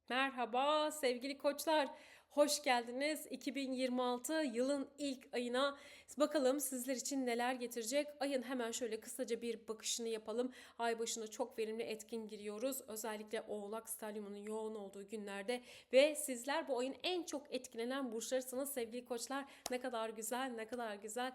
Merhaba sevgili koçlar. Hoş geldiniz. 2026 yılın ilk ayına bakalım sizler için neler getirecek. Ayın hemen şöyle kısaca bir bakışını yapalım. Ay başına çok verimli etkin giriyoruz. Özellikle Oğlak Stelyumunun yoğun olduğu günlerde ve sizler bu ayın en çok etkilenen burçlarısınız sevgili koçlar. Ne kadar güzel, ne kadar güzel.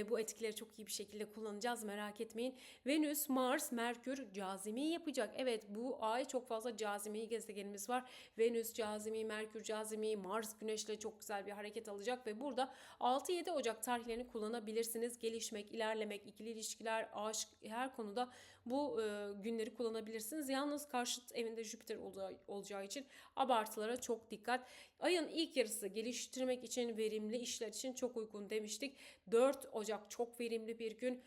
Bu etkileri çok iyi bir şekilde kullanacağız, merak etmeyin. Venüs, Mars, Merkür cazimi yapacak. Evet, bu ay çok fazla cazimi gezegenimiz var. Venüs cazimi, Merkür cazimi, Mars Güneş'le çok güzel bir hareket alacak ve burada 6-7 Ocak tarihlerini kullanabilirsiniz. Gelişmek, ilerlemek, ikili ilişkiler, aşk, her konuda bu günleri kullanabilirsiniz. Yalnız karşıt evinde Jüpiter olacağı için abartılara çok dikkat. Ayın ilk yarısı geliştirmek için, verimli işler için çok uygun demiştik. 4 Ocak çok verimli bir gün.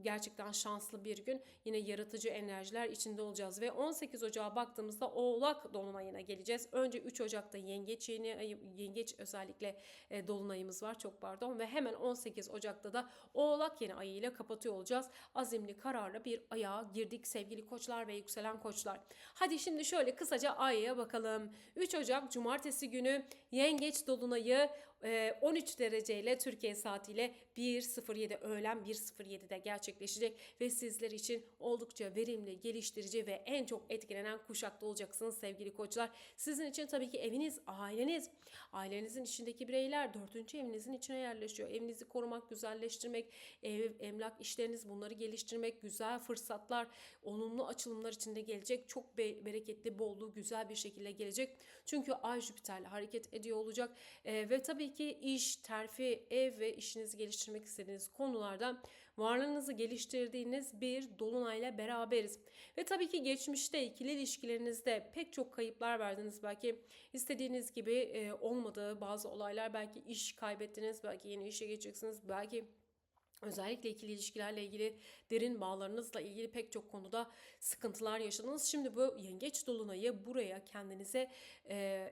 Gerçekten şanslı bir gün. Yine yaratıcı enerjiler içinde olacağız ve 18 Ocağa baktığımızda Oğlak dolunayına geleceğiz. Önce 3 Ocak'ta Yengeç özellikle dolunayımız var. Çok pardon. Ve hemen 18 Ocak'ta da Oğlak yeni ayıyla kapatıyor olacağız. Azimli, kararlı bir aya girdik sevgili koçlar ve yükselen koçlar. Hadi şimdi şöyle kısaca aya bakalım. 3 Ocak Cumartesi günü Yengeç dolunayı 13 dereceyle Türkiye saatiyle 1.07 öğlen 1.07'de gerçekleşecek ve sizler için oldukça verimli, geliştirici ve en çok etkilenen kuşakta olacaksınız sevgili koçlar. Sizin için tabii ki eviniz, aileniz, ailenizin içindeki bireyler 4. evinizin içine yerleşiyor. Evinizi korumak, güzelleştirmek, emlak işleriniz, bunları geliştirmek, güzel fırsatlar, olumlu açılımlar içinde gelecek. Çok bereketli, bolluğu güzel bir şekilde gelecek. Çünkü Ay Jüpiter'le hareket ediyor olacak ve tabii ki iş, terfi, ev ve işinizi geliştirmek istediğiniz konularda varlığınızı geliştirdiğiniz bir dolunayla beraberiz. Ve tabii ki geçmişte ikili ilişkilerinizde pek çok kayıplar verdiniz. Belki istediğiniz gibi olmadığı bazı olaylar, belki iş kaybettiniz, belki yeni işe geçeceksiniz, belki özellikle ikili ilişkilerle ilgili, derin bağlarınızla ilgili pek çok konuda sıkıntılar yaşadınız. Şimdi bu yengeç dolunayı buraya kendinize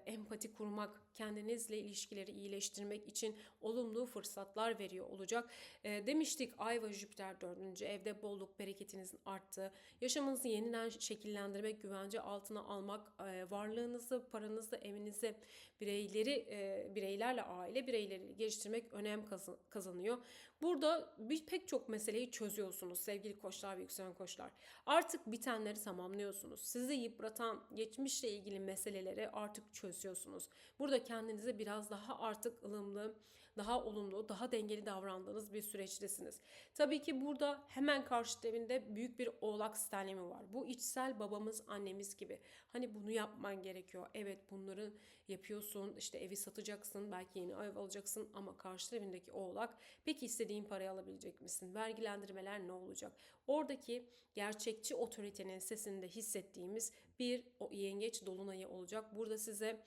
empati kurmak, kendinizle ilişkileri iyileştirmek için olumlu fırsatlar veriyor olacak. Demiştik Ay ve Jüpiter 4. evde bolluk bereketinizin arttığı, yaşamınızı yeniden şekillendirmek, güvence altına almak, varlığınızı, paranızı, evinizi, bireylerle aile bireyleri geliştirmek önem kazanıyor. Burada pek çok meseleyi çözüyorsunuz sevgili koçlar ve yükselen koçlar. Artık bitenleri tamamlıyorsunuz. Sizi yıpratan geçmişle ilgili meseleleri artık çözüyorsunuz. Burada kendinize biraz daha artık ılımlı, daha olumlu, daha dengeli davrandığınız bir süreçtesiniz. Tabii ki burada hemen karşı evinde büyük bir oğlak sterlemi var. Bu içsel babamız, annemiz gibi. Hani bunu yapman gerekiyor. Evet, bunları yapıyorsun. İşte evi satacaksın, belki yeni ev alacaksın ama karşı evindeki oğlak, peki istediğin parayı alabilecek misin? Vergilendirmeler ne olacak? Oradaki gerçekçi otoritenin sesinde hissettiğimiz bir yengeç dolunayı olacak. Burada size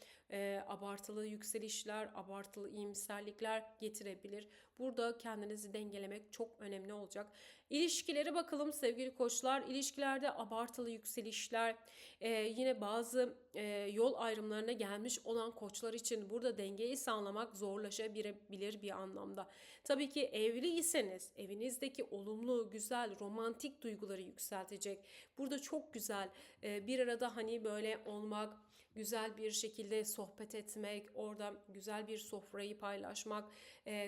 abartılı yükselişler, abartılı iyimserlikler getirebilir. Burada kendinizi dengelemek çok önemli olacak. İlişkileri bakalım sevgili koçlar. İlişkilerde abartılı yükselişler, yine bazı yol ayrımlarına gelmiş olan koçlar için burada dengeyi sağlamak zorlaşabilir bir anlamda. Tabii ki evliyseniz evinizdeki olumlu, güzel, romantik duyguları yükseltecek. Burada çok güzel bir arada hani böyle olmak, güzel bir şekilde sohbet etmek, orada güzel bir sofrayı paylaşmak.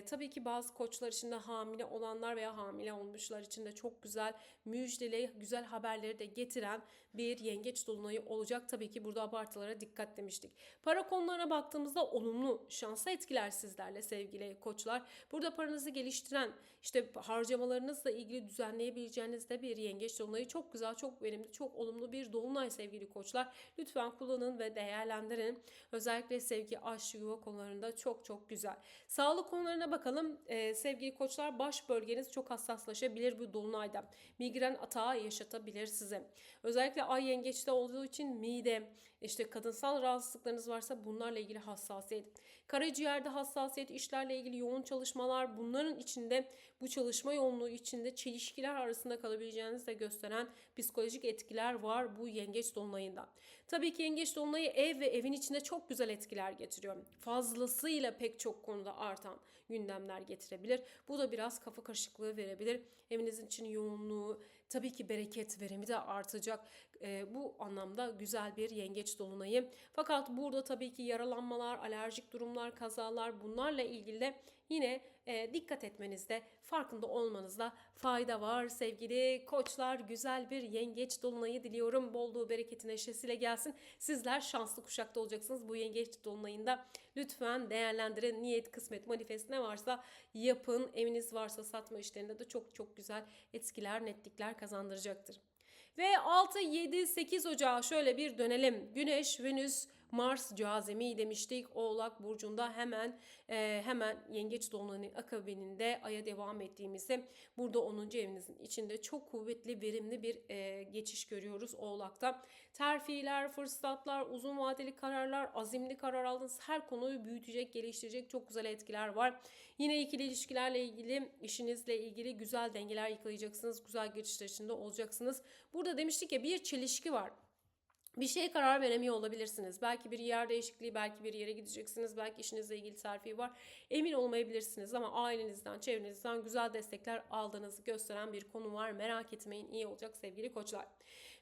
Tabii ki bazı koçlar için de hamile olanlar veya hamile olmuşlar için de çok güzel, müjdeli, güzel haberleri de getiren bir yengeç dolunayı olacak. Tabii ki burada abartılara dikkat demiştik. Para konularına baktığımızda olumlu, şanslı etkiler sizlerle sevgili koçlar. Burada paranızı geliştiren, işte harcamalarınızla ilgili düzenleyebileceğiniz de bir yengeç dolunayı, çok güzel, çok verimli, çok olumlu bir dolunay sevgili koçlar. Lütfen kullanın ve değerlendirin. Özellikle sevgi, aşk, yuva konularında çok çok güzel. Sağlık konularına bakalım. Sevgili koçlar, baş bölgeniz çok hassaslaşabilir bu dolunayda. Migren atağı yaşatabilir size. Özellikle ay yengeçte olduğu için mide, işte kadınsal rahatsızlıklarınız varsa bunlarla ilgili hassasiyet. Karaciğerde hassasiyet, işlerle ilgili yoğun çalışmalar, bunların içinde, bu çalışma yoğunluğu içinde çelişkiler arasında kalabileceğinizi de gösteren psikolojik etkiler var bu yengeç dolunayında. Tabii ki yengeç dolunayı ev ve evin içinde çok güzel etkiler getiriyor. Fazlasıyla pek çok konuda artan gündemler getirebilir. Bu da biraz kafa karışıklığı verebilir. Evinizin için yoğunluğu, Tabii ki bereket verimi de artacak. Bu anlamda güzel bir yengeç dolunayı. Fakat burada tabii ki yaralanmalar, alerjik durumlar, kazalar, bunlarla ilgili de yine dikkat etmenizde, farkında olmanızda fayda var sevgili koçlar. Güzel bir yengeç dolunayı diliyorum. Bolluğu, bereketi, neşesiyle gelsin. Sizler şanslı kuşakta olacaksınız bu yengeç dolunayında. Lütfen değerlendirin. Niyet, kısmet, manifest ne varsa yapın. Eviniz varsa satma işlerinde de çok çok güzel etkiler, netlikler kazandıracaktır. Ve 6, 7, 8 Ocağı şöyle bir dönelim. Güneş, Venüs, Mars cazimi demiştik. Oğlak burcunda hemen Yengeç dolunayının akabininde Ay'a devam ettiğimizde burada 10. evinizin içinde çok kuvvetli, verimli bir geçiş görüyoruz Oğlak'ta. Terfiler, fırsatlar, uzun vadeli kararlar, azimli karar aldığınız her konuyu büyütecek, geliştirecek çok güzel etkiler var. Yine ikili ilişkilerle ilgili, işinizle ilgili güzel dengeler yakalayacaksınız. Güzel geçişler içinde olacaksınız. Burada demiştik ya, bir çelişki var. Bir şeye karar veremiyor olabilirsiniz. Belki bir yer değişikliği, belki bir yere gideceksiniz, belki işinizle ilgili terfi var. Emin olmayabilirsiniz ama ailenizden, çevrenizden güzel destekler aldığınızı gösteren bir konu var. Merak etmeyin, iyi olacak sevgili koçlar.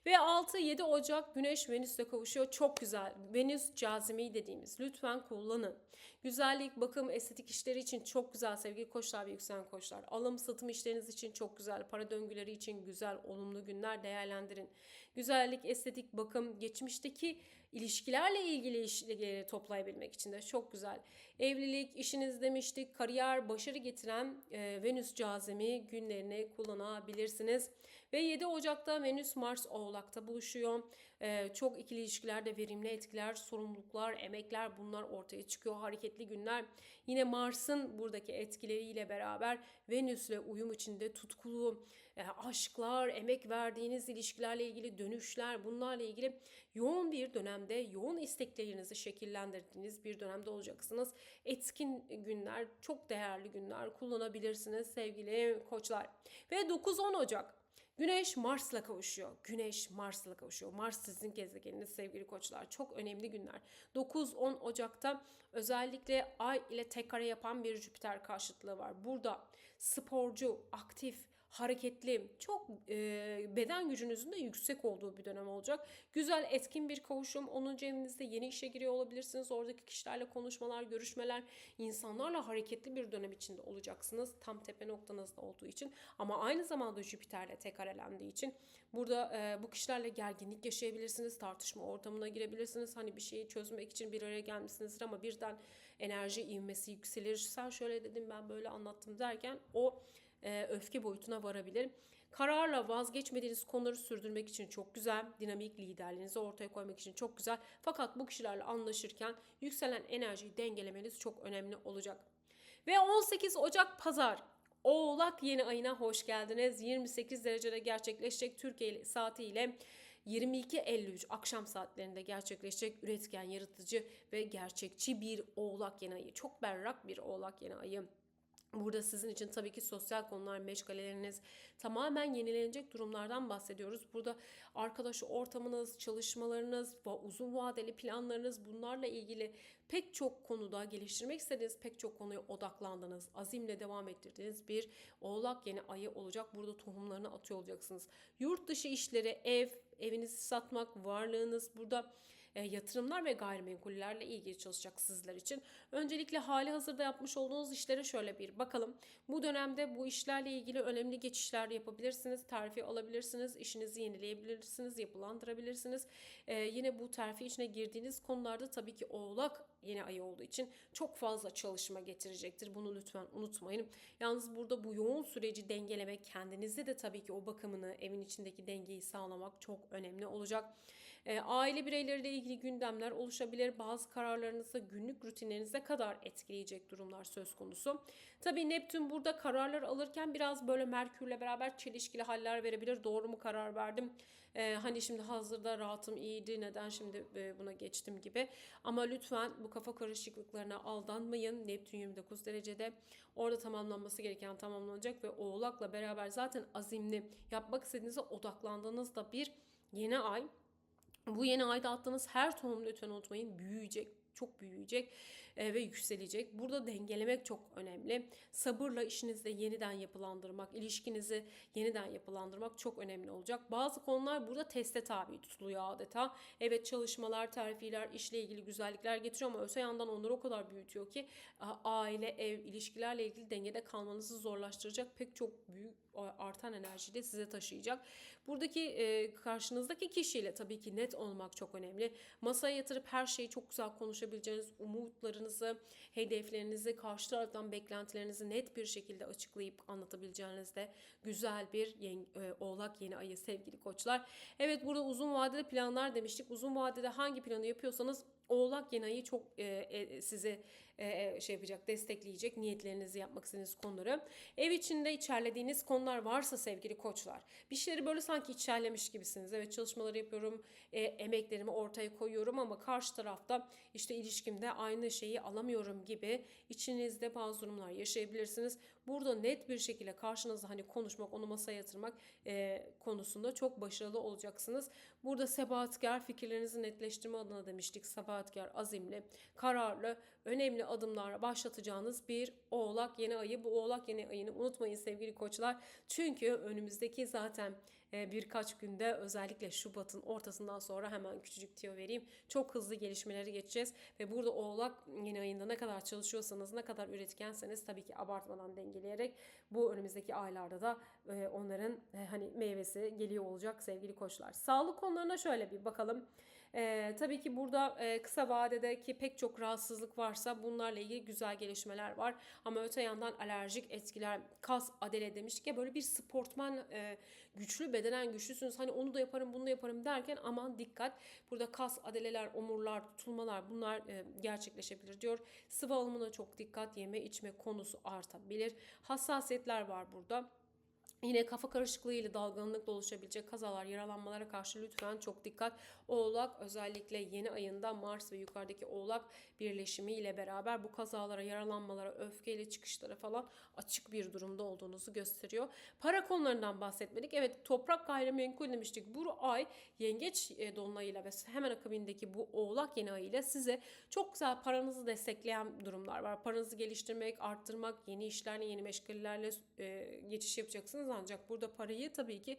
Ve 6-7 Ocak Güneş Venüs'le kavuşuyor. Çok güzel. Venüs cazimi dediğimiz. Lütfen kullanın. Güzellik, bakım, estetik işleri için çok güzel sevgili koçlar ve yükselen koçlar. Alım, satım işleriniz için çok güzel. Para döngüleri için güzel, olumlu günler değerlendirin. Güzellik, estetik, bakım, geçmişteki ilişkilerle ilgili işleri toplayabilmek için de çok güzel. Evlilik, işiniz demiştik, kariyer, başarı getiren Venüs cazimi günlerini kullanabilirsiniz. Ve 7 Ocak'ta Venüs Mars Oğlak'ta buluşuyor. Çok ikili ilişkilerde verimli etkiler, sorumluluklar, emekler, bunlar ortaya çıkıyor. Hareketli günler. Yine Mars'ın buradaki etkileriyle beraber Venüs'le uyum içinde tutkulu aşklar, emek verdiğiniz ilişkilerle ilgili dönüşler, bunlarla ilgili yoğun bir dönemde, yoğun isteklerinizi şekillendirdiğiniz bir dönemde olacaksınız. Etkin günler, çok değerli günler kullanabilirsiniz sevgili koçlar. Ve 9-10 Ocak Güneş Mars'la kavuşuyor. Güneş Mars'la kavuşuyor. Mars sizin gezegeniniz sevgili koçlar. Çok önemli günler. 9-10 Ocak'ta özellikle Ay ile tek kare yapan bir Jüpiter karşıtlığı var. Burada sporcu, aktif, hareketli, çok beden gücünüzün de yüksek olduğu bir dönem olacak. Güzel, etkin bir kavuşum. 10. evinizde yeni işe giriyor olabilirsiniz. Oradaki kişilerle konuşmalar, görüşmeler, insanlarla hareketli bir dönem içinde olacaksınız. Tam tepe noktanızda olduğu için. Ama aynı zamanda Jüpiter'le tek karelendiği için burada bu kişilerle gerginlik yaşayabilirsiniz. Tartışma ortamına girebilirsiniz. Hani bir şeyi çözmek için bir araya gelmişsinizdir ama birden enerji ivmesi yükselir. Sen şöyle dedim, ben böyle anlattım derken o öfke boyutuna varabilir. Kararla vazgeçmediğiniz konuları sürdürmek için çok güzel. Dinamik liderliğinizi ortaya koymak için çok güzel. Fakat bu kişilerle anlaşırken yükselen enerjiyi dengelemeniz çok önemli olacak. Ve 18 Ocak Pazar Oğlak yeni ayına hoş geldiniz. 28 derecede gerçekleşecek, Türkiye saatiyle 22:53 akşam saatlerinde gerçekleşecek üretken, yaratıcı ve gerçekçi bir Oğlak yeni ayı. Çok berrak bir Oğlak yeni ayı. Burada sizin için tabii ki sosyal konular, meşgaleleriniz, tamamen yenilenecek durumlardan bahsediyoruz. Burada arkadaş ortamınız, çalışmalarınız, uzun vadeli planlarınız, bunlarla ilgili pek çok konuda geliştirmek istediğiniz pek çok konuya odaklandınız. Azimle devam ettirdiğiniz bir Oğlak yeni ayı olacak. Burada tohumlarını atıyor olacaksınız. Yurt dışı işleri, evinizi satmak, varlığınız, burada yatırımlar ve gayrimenkullerle ilgili çalışacak sizler için. Öncelikle hali hazırda yapmış olduğunuz işlere şöyle bir bakalım. Bu dönemde bu işlerle ilgili önemli geçişler yapabilirsiniz. Terfi alabilirsiniz. İşinizi yenileyebilirsiniz. Yapılandırabilirsiniz. Yine bu terfi içine girdiğiniz konularda tabii ki Oğlak yeni ayı olduğu için çok fazla çalışma getirecektir. Bunu lütfen unutmayın. Yalnız burada bu yoğun süreci dengelemek, kendinizde de tabii ki o bakımını, evin içindeki dengeyi sağlamak çok önemli olacak. Aile bireyleriyle ilgili gündemler oluşabilir. Bazı kararlarınızda, günlük rutinlerinize kadar etkileyecek durumlar söz konusu. Tabii Neptün burada kararlar alırken biraz böyle Merkür'le beraber çelişkili haller verebilir. Doğru mu karar verdim? Hani şimdi hazırda rahatım, iyiydi, neden şimdi buna geçtim gibi. Ama lütfen bu kafa karışıklıklarına aldanmayın. Neptün 29 derecede, orada tamamlanması gereken tamamlanacak ve Oğlak'la beraber zaten azimli, yapmak istediğinize odaklandığınızda bir yeni ay. Bu yeni ayda attığınız her tohum lütfen unutmayın büyüyecek. çok büyüyecek ve yükselecek. Burada dengelemek çok önemli. Sabırla işinizde yeniden yapılandırmak, ilişkinizi yeniden yapılandırmak çok önemli olacak. Bazı konular burada teste tabi tutuluyor adeta. Evet, çalışmalar, terfiler, işle ilgili güzellikler getiriyor ama öte yandan onları o kadar büyütüyor ki aile, ev, ilişkilerle ilgili dengede kalmanızı zorlaştıracak pek çok büyük artan enerjiyi de size taşıyacak. Buradaki karşınızdaki kişiyle tabii ki net olmak çok önemli. Masaya yatırıp her şeyi çok güzel konuşabileceğiniz, umutlarınızı, hedeflerinizi, karşı taraftan beklentilerinizi net bir şekilde açıklayıp anlatabileceğiniz de güzel bir Oğlak yeni ayı sevgili koçlar. Evet, burada uzun vadeli planlar demiştik. Uzun vadede hangi planı yapıyorsanız Oğlak yeni ayı çok sizi şey yapacak, destekleyecek niyetlerinizi, yapmak istediğiniz konuları. Ev içinde içerlediğiniz konular varsa sevgili koçlar, bir şeyleri böyle sanki içerlemiş gibisiniz. Evet, çalışmaları yapıyorum, emeklerimi ortaya koyuyorum ama karşı tarafta işte ilişkimde aynı şeyi alamıyorum gibi içinizde bazı durumlar yaşayabilirsiniz. Burada net bir şekilde karşınızda hani konuşmak, onu masaya yatırmak konusunda çok başarılı olacaksınız. Burada sebatkar, fikirlerinizi netleştirme adına demiştik. Sebatkar, azimli, kararlı, önemli adımlarla başlatacağınız bir Oğlak yeni ayı. Bu Oğlak yeni ayını unutmayın sevgili koçlar. Çünkü önümüzdeki zaten birkaç günde, özellikle Şubat'ın ortasından sonra, hemen küçücük tüyo vereyim, çok hızlı gelişmeleri geçeceğiz ve burada Oğlak yeni ayında ne kadar çalışıyorsanız, ne kadar üretkenseniz tabii ki abartmadan dengeleyerek bu önümüzdeki aylarda da onların hani meyvesi geliyor olacak sevgili koçlar. Sağlık konularına şöyle bir bakalım. Tabii ki burada kısa vadedeki pek çok rahatsızlık varsa bunlarla ilgili güzel gelişmeler var. Ama öte yandan alerjik etkiler, kas, adele demiştik ya, böyle bir sportman, güçlü, bedenen güçlüsünüz. Hani onu da yaparım, bunu da yaparım derken aman dikkat. Burada kas, adeleler, omurlar, tutulmalar, bunlar gerçekleşebilir diyor. Sıvı alımına çok dikkat, yeme içme konusu artabilir. Hassasiyetler var burada. Yine kafa karışıklığı ile dalgınlıkla oluşabilecek kazalar, yaralanmalara karşı lütfen çok dikkat. Oğlak özellikle yeni ayında Mars ve yukarıdaki Oğlak birleşimi ile beraber bu kazalara, yaralanmalara, öfkeyle çıkışlara falan açık bir durumda olduğunuzu gösteriyor. Para konularından bahsetmedik. Evet, toprak, gayrimenkul demiştik. Bu ay Yengeç dolunayıyla ve hemen akabindeki bu Oğlak yeni ayıyla size çok güzel paranızı destekleyen durumlar var. Paranızı geliştirmek, arttırmak, yeni işlerle, yeni meşgalelerle geçiş yapacaksınız. Ancak burada parayı tabii ki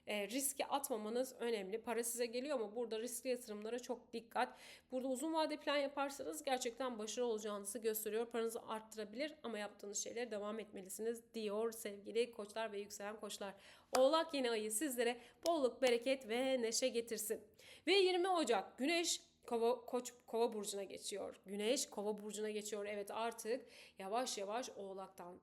riske atmamanız önemli. Para size geliyor ama burada riskli yatırımlara çok dikkat. Burada uzun vade plan yaparsanız gerçekten başarılı olacağınızı gösteriyor. Paranızı arttırabilir ama yaptığınız şeylere devam etmelisiniz diyor sevgili koçlar ve yükselen koçlar. Oğlak yeni ayı sizlere bolluk, bereket ve neşe getirsin. Ve 20 Ocak Güneş Kova burcuna geçiyor. Güneş Kova burcuna geçiyor. Evet, artık yavaş yavaş Oğlak'tan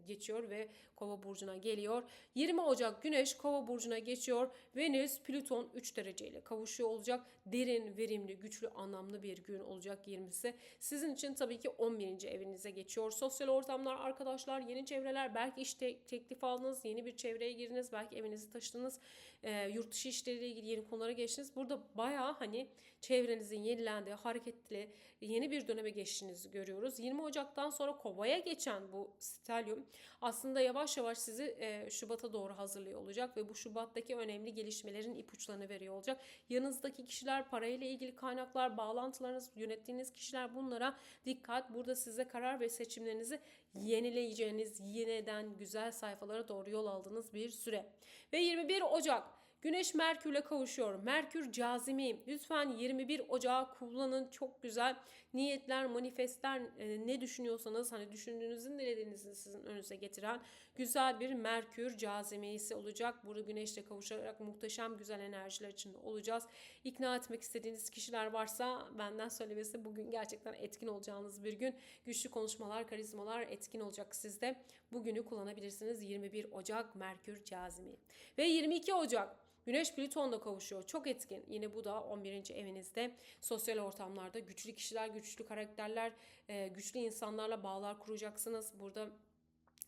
geçiyor ve Kova burcuna geliyor. 20 Ocak Güneş Kova burcuna geçiyor. Venüs Plüton 3 dereceyle kavuşuyor olacak. Derin, verimli, güçlü, anlamlı bir gün olacak 20'si. Sizin için tabii ki 11. evinize geçiyor. Sosyal ortamlar, arkadaşlar, yeni çevreler, belki iş teklif aldınız, yeni bir çevreye girdiniz, belki evinizi taşıdınız, yurt dışı işleriyle ilgili yeni konulara geçtiniz. Burada bayağı hani çevrenizin yenilendiği, hareketli yeni bir döneme geçtiğinizi görüyoruz. 20 Ocak'tan sonra Kova'ya geçen bu stelyum aslında yavaş yavaş sizi Şubat'a doğru hazırlıyor olacak ve bu Şubat'taki önemli gelişmelerin ipuçlarını veriyor olacak. Yanınızdaki kişiler, parayla ilgili kaynaklar, bağlantılarınız, yönettiğiniz kişiler, bunlara dikkat. Burada size karar ve seçimlerinizi yenileyeceğiniz, yeniden güzel sayfalara doğru yol aldığınız bir süre. Ve 21 Ocak Güneş Merkür'le kavuşuyor. Merkür cazimi. Lütfen 21 Ocağı kullanın. Çok güzel niyetler, manifestler, ne düşünüyorsanız, hani düşündüğünüzün, dilediğinizi sizin önünüze getiren güzel bir Merkür cazimisi olacak. Burada Güneş'le kavuşarak muhteşem güzel enerjiler içinde olacağız. İkna etmek istediğiniz kişiler varsa benden söylemesi, bugün gerçekten etkin olacağınız bir gün. Güçlü konuşmalar, karizmalar etkin olacak sizde. Bugünü kullanabilirsiniz. 21 Ocak Merkür cazimi. Ve 22 Ocak Güneş Plüton'la kavuşuyor. Çok etkin. Yine bu da 11. evinizde. Sosyal ortamlarda güçlü kişiler, güçlü karakterler, güçlü insanlarla bağlar kuracaksınız. Burada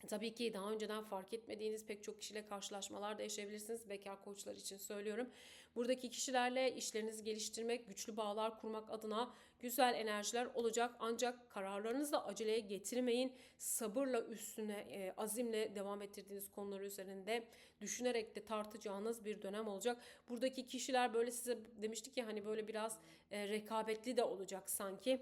tabii ki daha önceden fark etmediğiniz pek çok kişiyle karşılaşmalar da yaşayabilirsiniz. Bekar koçlar için söylüyorum. Buradaki kişilerle işlerinizi geliştirmek, güçlü bağlar kurmak adına güzel enerjiler olacak. Ancak kararlarınızı da aceleye getirmeyin. Sabırla üstüne, azimle devam ettirdiğiniz konular üzerinde düşünerek de tartacağınız bir dönem olacak. Buradaki kişiler böyle size demiştik ya hani böyle biraz rekabetli de olacak sanki.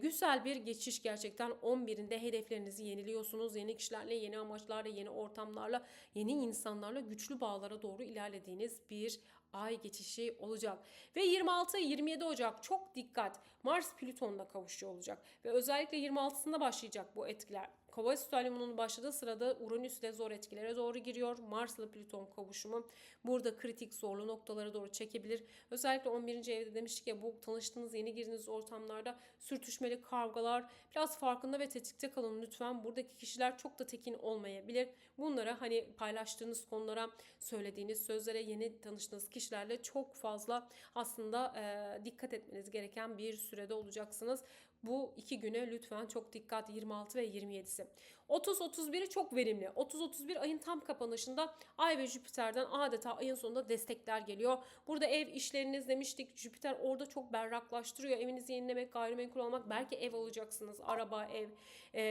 Güzel bir geçiş gerçekten. 11'inde hedeflerinizi yeniliyorsunuz. Yeni kişilerle, yeni amaçlarla, yeni ortamlarla, yeni insanlarla güçlü bağlara doğru ilerlediğiniz bir ay geçişi olacak. Ve 26-27 Ocak çok dikkat. Mars Plüton'la kavuşuyor olacak. Ve özellikle 26'sında başlayacak bu etkiler. Kova stylumunun başladığı sırada Uranüs de zor etkilere doğru giriyor. Mars'la Plüton kavuşumu burada kritik zorlu noktalara doğru çekebilir. Özellikle 11. evde demiştik ya, bu tanıştığınız, yeni girdiğiniz ortamlarda sürtüşmeli kavgalar, biraz farkında ve tetikte kalın lütfen. Buradaki kişiler çok da tekin olmayabilir. Bunlara hani paylaştığınız konulara, söylediğiniz sözlere, yeni tanıştığınız kişilerle çok fazla aslında dikkat etmeniz gereken bir sürede olacaksınız. Bu 2 güne lütfen çok dikkat. 26 ve 27'si. 30-31'i çok verimli. 30-31 ayın tam kapanışında Ay ve Jüpiter'den adeta ayın sonunda destekler geliyor. Burada ev işleriniz demiştik. Jüpiter orada çok berraklaştırıyor. Evinizi yenilemek, gayrimenkul almak. Belki ev alacaksınız. Araba, ev.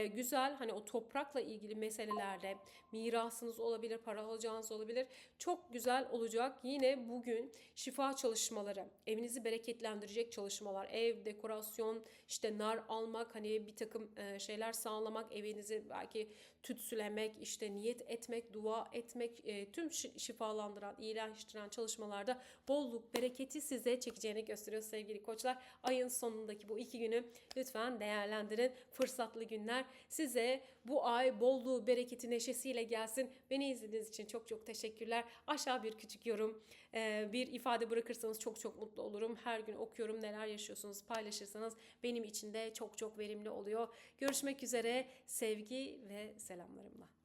Güzel. Hani o toprakla ilgili meselelerde mirasınız olabilir, para alacağınız olabilir. Çok güzel olacak. Yine bugün şifa çalışmaları, evinizi bereketlendirecek çalışmalar, ev, dekorasyon, işte nar almak, hani bir takım şeyler sağlamak, evinizi belki tütsülemek, işte niyet etmek, dua etmek, tüm şifalandıran, iyileştiren çalışmalarda bolluk, bereketi size çekeceğini gösteriyor sevgili koçlar. Ayın sonundaki bu 2 günü lütfen değerlendirin. Fırsatlı günler. Size bu ay bolluğu, bereketi, neşesiyle gelsin. Beni izlediğiniz için çok çok teşekkürler. Aşağı bir küçük yorum, bir ifade bırakırsanız çok çok mutlu olurum. Her gün okuyorum, neler yaşıyorsunuz paylaşırsanız benim için de çok çok verimli oluyor. Görüşmek üzere, sevgi ve selamlarımla.